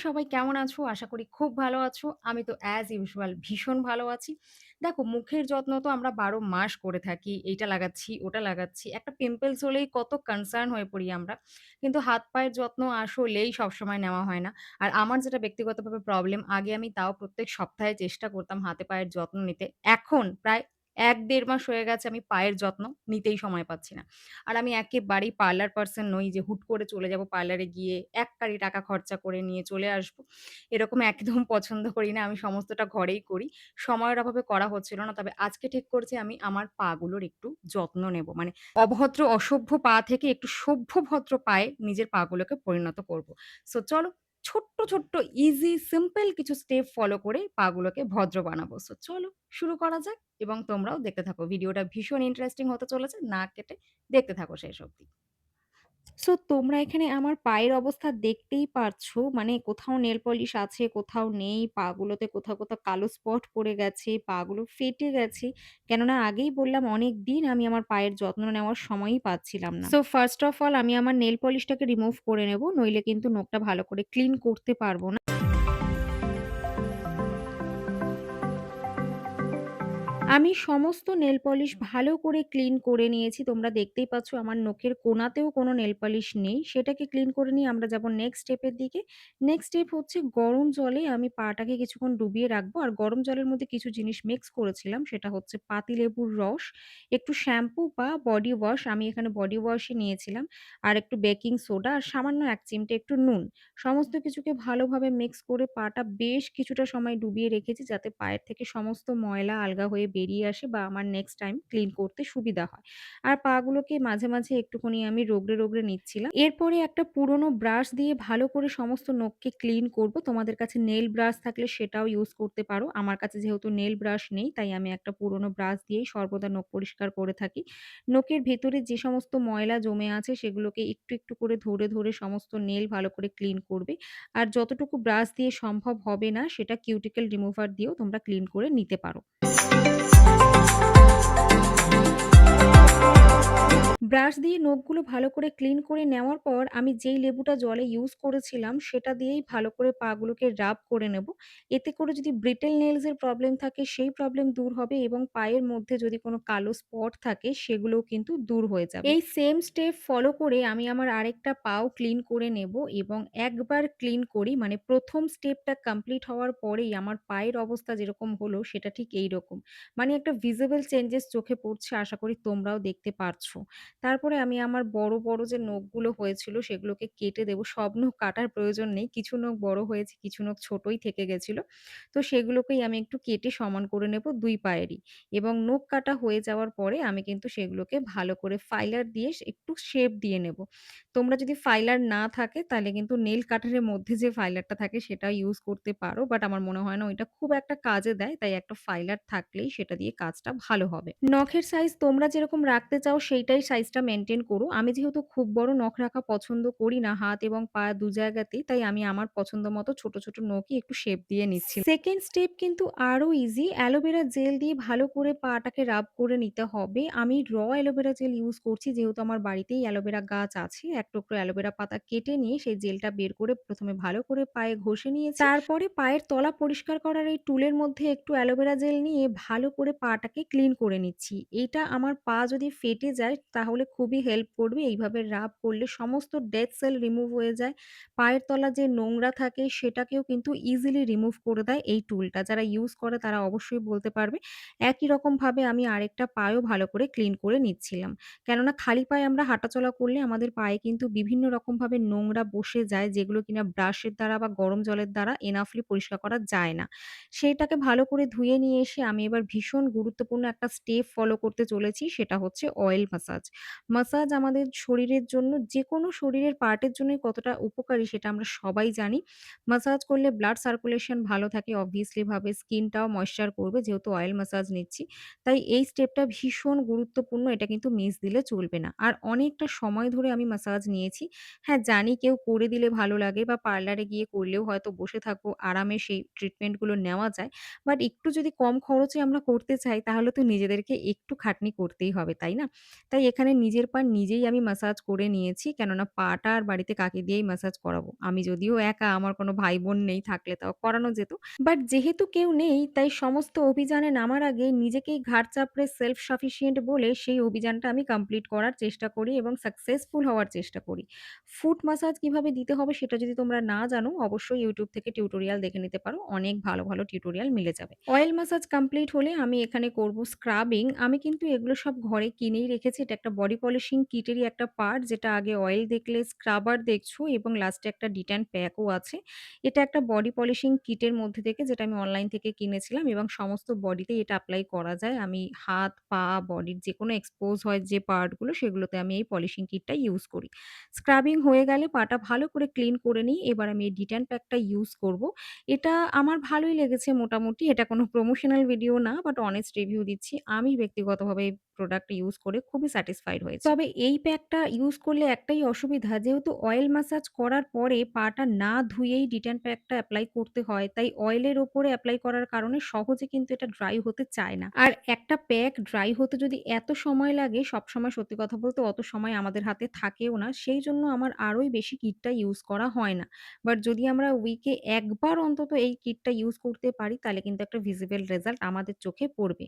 সবাই কেমন আছো? আশা করি খুব ভালো আছো। আমি তো অ্যাজ ইউজুয়াল ভীষণ ভালো আছি। দেখো মুখের যত্ন তো আমরা ১২ মাস করে থাকি। এইটা লাগাচ্ছি, ওটা লাগাচ্ছি। একটা পিম্পলস হলেই কত কনসার্ন হয়ে পড়ি আমরা। কিন্তু হাত-পায়ের যত্ন আসলেই সবসময় নেওয়া হয় না। আর আমার যেটা ব্যক্তিগতভাবে প্রবলেম, আগে আমি তাও প্রত্যেক সপ্তাহে চেষ্টা করতাম হাতে পায়ের যত্ন নিতে। এখন প্রায় ১-১.৫ মাস হয়ে গেছে আমি পায়ের যত্ন নিতেই সময় পাচ্ছি না। আর আমি একেবারেই পার্লার পারসন নই যে হুট করে চলে যাব পার্লারে গিয়ে এককারি টাকা খরচা করে নিয়ে চলে আসবো। এরকম একদম পছন্দ করি না। আমি সমস্তটা ঘরেই করি। সময়ের অভাবে করা হচ্ছিল না। তবে আজকে ঠিক করছি আমি আমার পা গুলোর একটু যত্ন নেব। মানে অভদ্র অসভ্য পা থেকে একটু সভ্য ভদ্র পায়ে নিজের পা গুলোকে পরিণত করব। সো চলো ছোট্ট ইজি সিম্পল কিছু স্টেপ ফলো করে পা গুলোকে ভদ্র বানাবো। সো চলো শুরু করা যাক এবং তোমরাও দেখতে থাকো। ভিডিওটা ভীষণ ইন্টারেস্টিং হতে চলেছে। না কেটে দেখতে থাকো শেষ অবধি। সো তোমরা এখানে আমার পায়ের অবস্থা দেখতেই পারছো। মানে কোথাও নেল পলিশ আছে, কোথাও নেই। পাগুলোতে কোথাও কালো স্পট পড়ে গেছে, পাগুলো ফেটে গেছে। কেননা আগেই বললাম অনেকদিন আমি আমার পায়ের যত্ন নেওয়ার সময়ই পাচ্ছিলাম না। সো ফার্স্ট অফ অল আমি আমার নেল পলিশটাকে রিমুভ করে নেব। নইলে কিন্তু নখটা ভালো করে ক্লিন করতে পারব না। আমি সমস্ত নেল পলিশ ভালো করে ক্লিন করে নিয়েছি। তোমরা দেখতেই পাচ্ছ আমার নখের কোণাতেও কোনো নেল পলিশ নেই। সেটাকে ক্লিন করে নিয়ে আমরা যাব নেক্সট স্টেপের দিকে। নেক্সট স্টেপ হচ্ছে গরম জলে আমি পাটাকে কিছুক্ষণ ডুবিয়ে রাখবো। আর গরম জলের মধ্যে কিছু জিনিস মিক্স করেছিলাম। সেটা হচ্ছে পাতিলেবুর রস, একটু শ্যাম্পু বা বডি ওয়াশ, আমি এখানে বডি ওয়াশই নিয়েছিলাম। আর একটু বেকিং সোডা আর সামান্য ১ চিমটে একটু নুন। সমস্ত কিছুকে ভালোভাবে মিক্স করে পাটা বেশ কিছুটা সময় ডুবিয়ে রেখেছি যাতে পায়ের থেকে সমস্ত ময়লা আলগা হয়ে বেরিয়ে আসে বা আমার নেক্সট টাইম ক্লিন করতে সুবিধা হয়। আর পাগুলোকে মাঝে মাঝে একটুখানি আমি রগড়ে নিচ্ছিলাম। এরপরে একটা পুরোনো ব্রাশ দিয়ে ভালো করে সমস্ত নখকে ক্লিন করব। তোমাদের কাছে নেইল ব্রাশ থাকলে সেটাও ইউজ করতে পারো। আমার কাছে যেহেতু নেইল ব্রাশ নেই তাই আমি একটা পুরোনো ব্রাশ দিয়েই সর্বদা নখ পরিষ্কার করে থাকি। নখের ভেতরে যে সমস্ত ময়লা জমে আছে সেগুলোকে একটু করে ধরে সমস্ত নেইল ভালো করে ক্লিন করবে। আর যতটুকু ব্রাশ দিয়ে সম্ভব হবে না সেটা কিউটিকল রিমুভার দিয়েও তোমরা ক্লিন করে নিতে পারো। ব্রাশ দিয়ে নখগুলো ভালো করে ক্লিন করে নেওয়ার পর আমি যেই লেবুটা জলে ইউজ করেছিলাম সেটা দিয়েই ভালো করে পাগুলোকে রাব করে নেব। এতে করে যদি ব্রিটেল নেইলস এর প্রবলেম থাকে সেই প্রবলেম দূর হবে এবং পায়ের মধ্যে যদি কোনো কালো স্পট থাকে সেগুলোও কিন্তু দূর হয়ে যাবে। এই সেম স্টেপ ফলো করে আমি আমার আরেকটা পাও ক্লিন করে নেব এবং একবার ক্লিন করি মানে ১ম স্টেপটা কমপ্লিট হওয়ার পরেই আমার পায়ের অবস্থা যেরকম হলো সেটা ঠিক এইরকম। মানে একটা ভিজিবল চেঞ্জেস চোখে পড়ছে আশা করি তোমরাও দেখতে পারছো। তারপরে আমি আমার বড় যে নখগুলো হয়েছিল সেগুলোকে কেটে দেব। সব নখ কাটার প্রয়োজন নেই। কিছু নখ বড় হয়েছে, কিছু নখ ছোটই থেকে গেছিল। তো সেগুলোকেই আমি একটু কেটে সমান করে নেব ২ পায়েরই। এবং নখ কাটা হয়ে যাওয়ার পরে আমি কিন্তু সেগুলোকে ভালো করে ফাইলার দিয়ে একটু শেপ দিয়ে নেব। তোমরা যদি ফাইলার না থাকে তাহলে কিন্তু নেইল কাটারের মধ্যে যে ফাইলারটা থাকে সেটা ইউজ করতে পারো। বাট আমার মনে হয় না ওইটা খুব একটা কাজে দেয়। তাই একটা ফাইলার থাকলেই সেটা দিয়ে কাজটা ভালো হবে। নখের সাইজ তোমরা যেরকম রাখতে চাও সেইটাই সাইজটা মেইনটেইন করো। আমি যেহেতু খুব বড় নখ রাখা পছন্দ করি না হাত এবং পা ২ জায়গাতেই, তাই আমি আমার পছন্দ মতো ছোট নখই একটু শেপ দিয়ে নিচ্ছি। সেকেন্ড স্টেপ কিন্তু আরো ইজি। অ্যালোভেরা জেল দিয়ে ভালো করে পাটাকে রাব করে নিতে হবে। আমি অ্যালোভেরা জেল ইউজ করছি যেহেতু আমার বাড়িতেই অ্যালোভেরা গাছ আছে। এক টুকরো অ্যালোভেরা পাতা কেটে নিয়ে সেই জেলটা বের করে ১ম এ ভালো করে পায়ে ঘষে নিয়েছি। তারপরে পায়ের তলা পরিষ্কার করার এই টুলের মধ্যে একটু অ্যালোভেরা জেল নিয়ে ভালো করে পাটাকে ক্লিন করে নিচ্ছি। এইটা আমার পা যদি ফেটে যায় তাহলে খুবই হেল্প করবে। এইভাবে রাব করলে সমস্ত ডেড সেল রিমুভ হয়ে যায়। পায়ের তলা যে নোংরা থাকে সেটাকেও কিন্তু ইজিলি রিমুভ করে দেয় এই টুলটা। যারা ইউজ করে তারা অবশ্যই বলতে পারবে। একই রকমভাবে আমি আরেকটা পায়েও ভালো করে ক্লিন করে নিচ্ছিলাম। কেননা খালি পায়ে আমরা হাঁটাচলা করলে আমাদের পায়ে কিন্তু বিভিন্ন রকমভাবে নোংরা বসে যায় যেগুলো কিনা ব্রাশের দ্বারা বা গরম জলের দ্বারা এনাফলি পরিষ্কার করা যায় না। সেইটাকে ভালো করে ধুয়ে নিয়ে এসে আমি এবার ভীষণ গুরুত্বপূর্ণ একটা স্টেপ ফলো করতে চলেছি সেটা হচ্ছে অয়েল ম্যাসাজ। ম্যাসাজ আমাদের শরীরের জন্য যেকোনো শরীরের পার্টের জন্যই কতটা উপকারী সেটা আমরা সবাই জানি। ম্যাসাজ করলে ব্লাড সার্কুলেশন ভালো থাকে অবভিয়াসলি ভাবে স্কিনটাও ময়েশ্চার করবে যেহেতু অয়েল ম্যাসাজ নিচ্ছি। তাই এই স্টেপটা ভীষণ গুরুত্বপূর্ণ এটা কিন্তু মিস দিলে চলবে না। আর অনেকটা সময় ধরে আমি ম্যাসাজ নিয়েছি। হ্যাঁ, জানি কেউ করে দিলে ভালো লাগে বা পার্লারে গিয়ে করলেও হয়তো বসে থাকবো আরামে সেই ট্রিটমেন্ট গুলো নেওয়া যায়। বাট একটু যদি কম খরচে আমরা করতে চাই তাহলে তো নিজেদেরকে একটু খাটনি করতেই হবে, তাই না? তাই এখানে নিজের পা নিজেই আমি ম্যাসাজ করে নিয়েছি। কেননা পাটা আর বাড়িতে কাকে দিয়েই ম্যাসাজ করাবো। আমি যদিও একা, আমার কোনো ভাই-বোন নেই, থাকলে তাও করানো যেত। বাট যেহেতু কেউ নেই, তাই সমস্ত অভিযানে নামার আগে নিজেকেই ঘাড় চাপড়ে সেলফ সাফিসিয়েন্ট বলে সেই অভিযানটা আমি কমপ্লিট করার চেষ্টা করি এবং সাকসেসফুল হওয়ার চেষ্টা করি। ফুট ম্যাসাজ কিভাবে দিতে হবে সেটা যদি তোমরা না জানো, অবশ্যই YouTube থেকে টিউটোরিয়াল দেখে নিতে পারো। অনেক ভালো, ভালো টিউটোরিয়াল মিলে যাবে। অয়েল ম্যাসাজ কমপ্লিট হলে আমি এখানে করব স্ক্রাবিং। আমি কিন্তু এগুলো সব ঘরে কিনেই রেখেছি। এটা একটা বডি পলিশিং কিটেরই একটা পার্ট, যেটা আগে অয়েল দেখলে স্ক্রাবার দেখছো এবং লাস্টে একটা ডিট্যান প্যাকও আছে। এটা একটা বডি পলিশিং কিটের মধ্যে থেকে, যেটা আমি অনলাইন থেকে কিনেছিলাম এবং সমস্ত বডিতেই এটা এপ্লাই করা যায়। আমি হাত, পা, বডির যেকোনো এক্সপোজ হয় যে পার্ট গুলো, সেগুলোতে আমি এই পলিশিং কিটটা ইউজ করি। স্ক্রাবিং হয়ে গেলে পাটা ভালো করে ক্লিন করে নিই। এবার আমি এই ডিট্যান প্যাকটা ইউজ করব। এটা আমার ভালোই লেগেছে মোটামুটি। এটা কোনো প্রমোশনাল ভিডিও না, বাট অনেস্ট রিভিউ দিচ্ছি। আমি ব্যক্তিগতভাবে এই প্রোডাক্ট ইউজ করে খুবই স্যাটিসফাইড হয়েছি। তবে এই প্যাকটা ইউজ করলে একটাই অসুবিধা, যেহেতু অয়েল ম্যাসাজ করার পরে পাটা না ধুয়েই ডিট্যান প্যাকটা এপ্লাই করতে হয়। তাই অয়েলের উপরে এপ্লাই করার কারণে সহজে কিন্তু এটা ড্রাই হতে চায় না। আর একটা প্যাক ড্রাই হতে যদি এত সময় লাগে, সবসময় সত্যি কথা বলতে অত সময় আমাদের হাতে থাকেও না। সেইজন্য আমার আরোই বেশি কিটটা ইউজ করা হয় না। বাট যদি আমরা উইকে একবার অন্তত এই কিটটা ইউজ করতে পারি, তাহলে কিন্তু একটা ভিজিবল রেজাল্ট আমাদের চোখে পড়বে।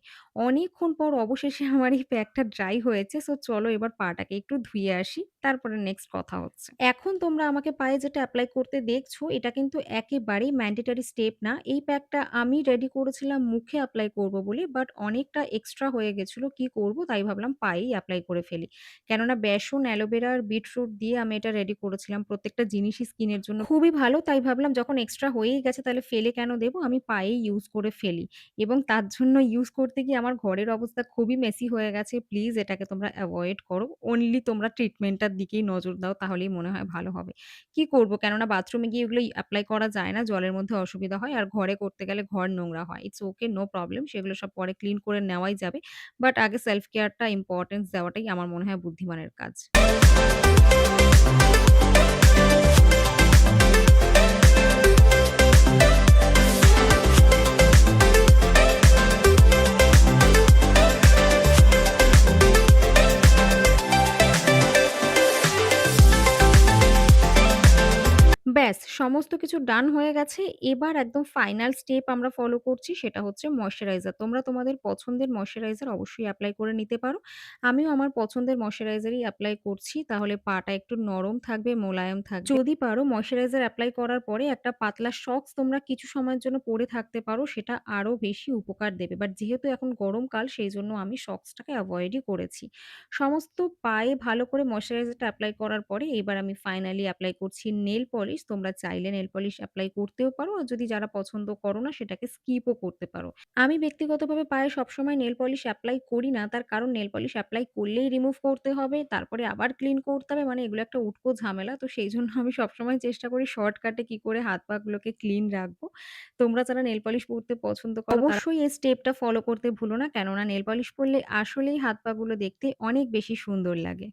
অনেকক্ষণ পর অবশেষে আমার এই প্যাকটা ড্রাই হয়েছে। সো চলো এবার পাটাকে একটু ধুয়ে আসি। তারপরে নেক্সট কথা হচ্ছে। এখন তোমরা আমাকে পায়ে যেটা এপ্লাই করতে দেখছো, এটা কিন্তু একেবারেই ম্যান্ডেটরি স্টেপ না। এই প্যাকটা আমি রেডি করেছিলাম মুখে এপ্লাই করব বলে, বাট অনেকটা এক্সট্রা হয়ে গেছিল। কি করব? তাই ভাবলাম পায়েই এপ্লাই করে ফেলি। কেননা বেসন, অ্যালোভেরা আর বিটরুট দিয়ে আমি এটা রেডি করেছিলাম। প্রত্যেকটা জিনিসই স্কিনের জন্য খুবই ভালো। তাই ভাবলাম যখন এক্সট্রা হয়েই গেছে তাহলে ফেলে কেন দেব? আমি পায়েই ইউজ করে ফেলি। এবং তার জন্য ইউজ করতে গিয়ে আমার ঘরের অবস্থা খুবই মেসি হয়ে গেছে। প্লিজ এটাকে তোমরা এভয়েড করো। অনলি তোমরা ট্রিটমেন্টটার দিকেই নজর দাও, তাহলেই মনে হয় ভালো হবে। কি করব? কেননা বাথরুমে গিয়ে এগুলো এপ্লাই করা যায় না। জলের মধ্যে অসুবিধা হয়। আর ঘরে করতে গেলে ঘর নোংরা হয়। It's okay, no problem. সেগুলো সব পরে ক্লিন করে নেওয়াই যাবে। বাট আগে সেলফ কেয়ারটা ইম্পোর্টেন্স দেওয়াটাই আমার মনে হয় বুদ্ধিমানের কাজ। ব্যাস সমস্ত কিছু ডান হয়ে গেছে। এবার একদম ফাইনাল স্টেপ আমরা ফলো করছি, সেটা হচ্ছে ময়েশ্চারাইজার। তোমরা তোমাদের পছন্দের ময়েশ্চারাইজার অবশ্যই এপ্লাই করে নিতে পারো। আমিও আমার পছন্দের ময়েশ্চারাইজারই এপ্লাই করছি। তাহলে পাটা একটু নরম থাকবে, মোলায়েম থাকবে। যদি পারো ময়েশ্চারাইজার এপ্লাই করার পরে একটা পাতলা সক্স তোমরা কিছু সময়ের জন্য পরে থাকতে পারো। সেটা আরো বেশি উপকার দেবে। বাট যেহেতু এখন গরমকাল, সেইজন্য আমি সক্সটাকে এভয়েডই করেছি। সমস্ত পায়ে ভালো করে ময়েশ্চারাইজারটা এপ্লাই করার পরে এবার আমি ফাইনালি এপ্লাই করছি নেল পলিশ। তোমরা চাইলে নেল পলিশ এপ্লাই করতেও পারো। আর যদি যারা পছন্দ করো না, সেটাকে স্কিপও করতে পারো। আমি ব্যক্তিগতভাবে পায়ে সবসময় নেল পলিশ এপ্লাই করি না। তার কারণ নেল পলিশ এপ্লাই করলেই রিমুভ করতে হবে। তারপরে আবার ক্লিন করতে হবে। মানে এগুলো একটা উটকো ঝামেলা। তো সেইজন্য আমি সবসময় চেষ্টা করি শর্টকাটে কি করে হাত পা গুলোকে ক্লিন রাখবো। তোমরা যারা নেল পলিশ পরতে পছন্দ করো অবশ্যই এই স্টেপটা ফলো করতে ভুলো না। কেননা নেল পলিশ পরলে আসলেই হাত পা গুলো দেখতে অনেক বেশি সুন্দর লাগে।